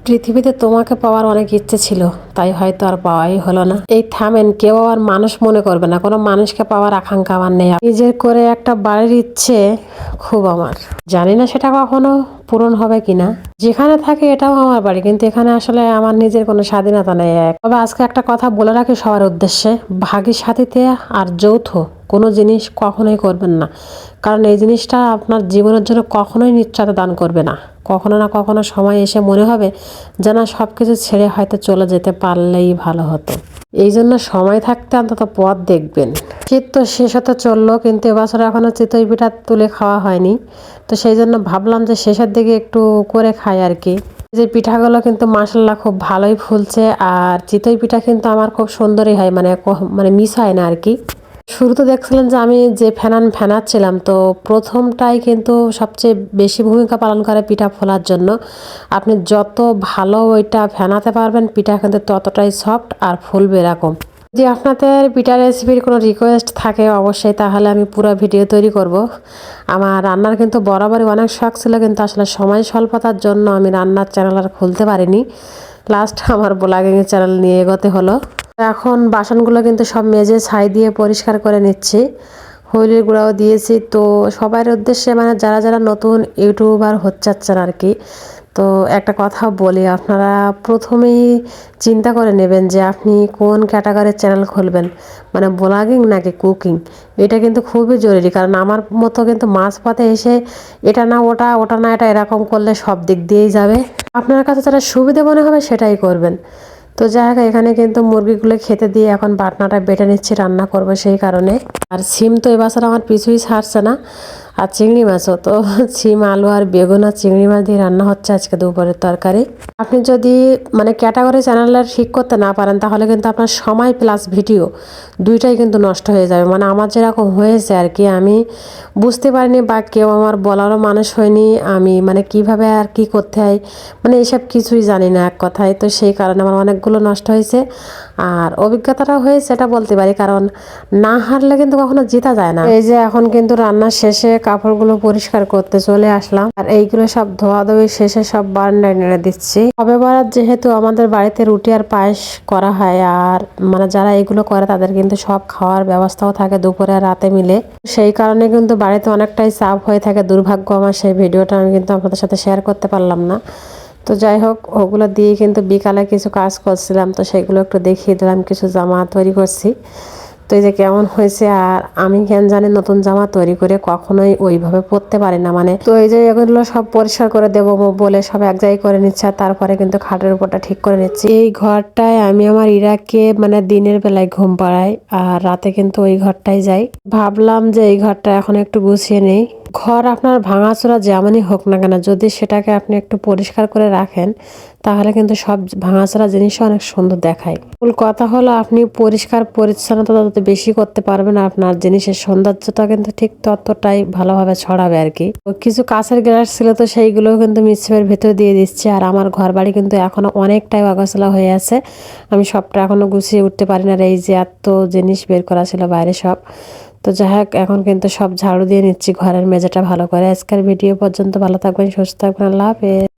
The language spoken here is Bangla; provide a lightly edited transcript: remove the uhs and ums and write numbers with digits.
পৃথিবীতে তোমাকে পাওয়ার অনেক ইচ্ছে ছিল, তাই হয়তো আর পাওয়াই হলো না। এই থামেন, কেউ আর মানুষ মনে করবে না, কোনো মানুষকে পাওয়ার আকাঙ্ক্ষা আমার নেই। নিজের করে একটা বাড়ির ইচ্ছে খুব আমার, জানি না সেটা কখনো পূরণ হবে কিনা। যেখানে থাকে এটাও আমার বাড়ি, কিন্তু এখানে আসলে আমার নিজের কোনো স্বাধীনতা নেই। তবে আজকে একটা কথা বলে রাখি সবার উদ্দেশ্যে, ভাগের সাথীতে আর যৌথ কোনো জিনিস কখনোই করবেন না, কারণ এই জিনিসটা আপনার জীবনের জন্য কখনোই নিশ্চয়তা দান করবে না। কখনো না কখনো সময় এসে মনে হবে যেন সব কিছু ছেড়ে হয়তো চলে যেতে পারলেই ভালো হতো। এই জন্য সময় থাকতে অন্তত পথ দেখবেন। শীত তো শেষ হতে চললো, কিন্তু এবছর এখনো চিতই পিঠা তুলে খাওয়া হয়নি, তো সেই জন্য ভাবলাম যে শেষের দিকে একটু করে খাই আর কি। যে পিঠাগুলো কিন্তু মাশাআল্লাহ খুব ভালোই ফুলছে, আর চিতই পিঠা কিন্তু আমার খুব সুন্দরই হয়, মানে মিস হয় না আর কি। শুরুতে দেখছিলেন যে আমি যে ফেনাচ্ছিলাম, তো প্রথমটাই কিন্তু সবচেয়ে বেশি ভূমিকা পালন করে পিঠা ফোলার জন্য। আপনি যত ভালো ওইটা ফেনাতে পারবেন, পিঠা কিন্তু ততটাই সফট আর ফুলবে এরকম। যদি আপনাদের পিঠা রেসিপির কোনো রিকোয়েস্ট থাকে অবশ্যই, তাহলে আমি পুরো ভিডিও তৈরি করব। আমার রান্নার কিন্তু বরাবরই অনেক শখ ছিল, কিন্তু আসলে সময় স্বল্পতার জন্য আমি রান্নার চ্যানেল আর খুলতে পারিনি। লাস্ট আমার ব্লগিংয়ের চ্যানেল নিয়ে এগোতে হলো। এখন বাসনগুলো কিন্তু সব মেজে ছাই দিয়ে পরিষ্কার করে নিচ্ছি, হলুদের গুঁড়াও দিয়েছি। তো সবার উদ্দেশ্যে, মানে যারা যারা নতুন ইউটিউবার হচ্ছেন আর কি, তো একটা কথা বলি, আপনারা প্রথমেই চিন্তা করে নেবেন যে আপনি কোন ক্যাটাগরির চ্যানেল খুলবেন, মানে ব্লগিং নাকি কুকিং। এটা কিন্তু খুবই জরুরি, কারণ আমার মতো কিন্তু মাঝপথে এসে এটা না ওটা, ওটা না এটা এরকম করলে সব দিক দিয়েই যাবে। আপনার কাছে যেটা সুবিধা মনে হবে সেটাই করবেন। তো যাই হোক, এখানে কিন্তু মুরগিগুলো খেতে দিয়ে এখন বাটনাটা বেটে নিচ্ছি, রান্না করবো সেই কারণে। আর সিম তো এবছর আমার পিছুই ছাড়ছে না, আর চিংড়ি মাছও তো। সিম, আলু আর বেগুন আর চিংড়ি মাছ দিয়ে রান্না হচ্ছে আজকে দুপুরের তরকারি। আপনি যদি মানে ক্যাটাগরি চ্যানেলটা ঠিক করতে না পারেন, তাহলে কিন্তু আপনার সময় প্লাস ভিডিও দুইটাই কিন্তু নষ্ট হয়ে যাবে। মানে আমার যেরকম হয়েছে আর কি, আমি বুঝতে পারিনি বা কেউ আমার বলারও মানুষ হয়নি, আমি মানে কিভাবে আর কি করতে হয়, মানে এইসব কিছুই জানি না এক কথায়। তো সেই কারণে আমার অনেকগুলো নষ্ট হয়েছে, আর অভিজ্ঞতাটা হয়েছে এটা বলতে পারি, কারণ না হারলে কিন্তু কখনো জেতা যায় না। এই যে এখন কিন্তু রান্নার শেষে কাপড়গুলো পরিষ্কার করতে চলে আসলাম, আর এইগুলো সব ধোয়াধুয়ি শেষে সব বারান্দায় নেড়ে দিচ্ছি। কবে বরাত যেহেতু আমাদের বাড়িতে রুটি আর পায়েস করা হয়, আর মানে যারা এগুলো করে তাদের কিন্তু সব খাওয়ার ব্যবস্থাও থাকে দুপুরে আর রাতে মিলে। সেই কারণে কিন্তু বাড়িতে অনেকটাই চাপ হয়ে থাকে। দুর্ভাগ্য আমার, সেই ভিডিওটা আমি কিন্তু আপনাদের সাথে শেয়ার করতে পারলাম না। তো যাই হোক, ওগুলো দিয়ে কিন্তু বিকালে কিছু কাজ করছিলাম, তো সেগুলো একটু দেখিয়ে দিলাম। কিছু জামা তৈরি করছি, তো এই যে কেমন হয়েছে। আর আমি কেন জানি নতুন জামা তৈরি করে কখনোই ওইভাবে পরতে পারি না, মানে তো এই যে এগুলো সব পরিষ্কার করে দেবো বলে সব এক জায়গায় করে নিচ্ছে, আর তারপরে কিন্তু খাটের উপরটা ঠিক করে নিচ্ছি। এই ঘরটায় আমি আমার ইরাকে মানে দিনের বেলায় ঘুম পাড়াই, আর রাতে কিন্তু ওই ঘরটাই যাই। ভাবলাম যে এই ঘরটা এখন একটু গুছিয়ে নেই। ঘর আপনার ভাঙাচোরা যেমনই হোক না কেন, যদি সেটাকে আপনি একটু পরিষ্কার করে রাখেন, তাহলে কিন্তু সব ভাঙাচোরা জিনিসও অনেক সুন্দর দেখায়। মূল কথা হলো, আপনি পরিষ্কার পরিচ্ছন্নতা যত বেশি করতে পারবেন, আপনার জিনিসের সৌন্দর্যটা কিন্তু ঠিক ততটাই ভালোভাবে ছড়াবে আর কি। কিছু কাঁচের গ্লাস ছিল, তো সেইগুলোও কিন্তু মিক্সিমের ভেতর দিয়ে দিচ্ছি। আর আমার ঘর বাড়ি কিন্তু এখনো অনেকটাই অগোছালো হয়ে আছে, আমি সবটা এখনো গুছিয়ে উঠতে পারি না। এই যে এত জিনিস বের করা ছিল বাইরে সব, তো যাই হোক এখন কিন্তু সব ঝাড়ু দিয়ে নিচ্ছি ঘরের মেঝেটা ভালো করে। আজকের ভিডিও পর্যন্ত, ভালো থাকবেন, সুস্থ থাকবেন, আল্লাহ হাফেজ।